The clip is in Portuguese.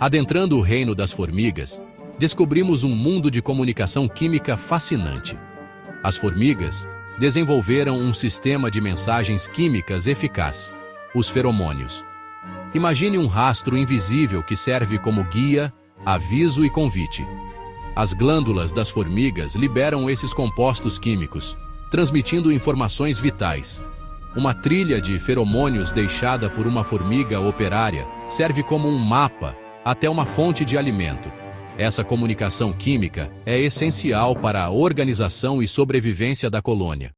Adentrando o reino das formigas, descobrimos um mundo de comunicação química fascinante. As formigas desenvolveram um sistema de mensagens químicas eficaz, os feromônios. Imagine um rastro invisível que serve como guia, aviso e convite. As glândulas das formigas liberam esses compostos químicos, transmitindo informações vitais. Uma trilha de feromônios deixada por uma formiga operária serve como um mapa até uma fonte de alimento. Essa comunicação química é essencial para a organização e sobrevivência da colônia.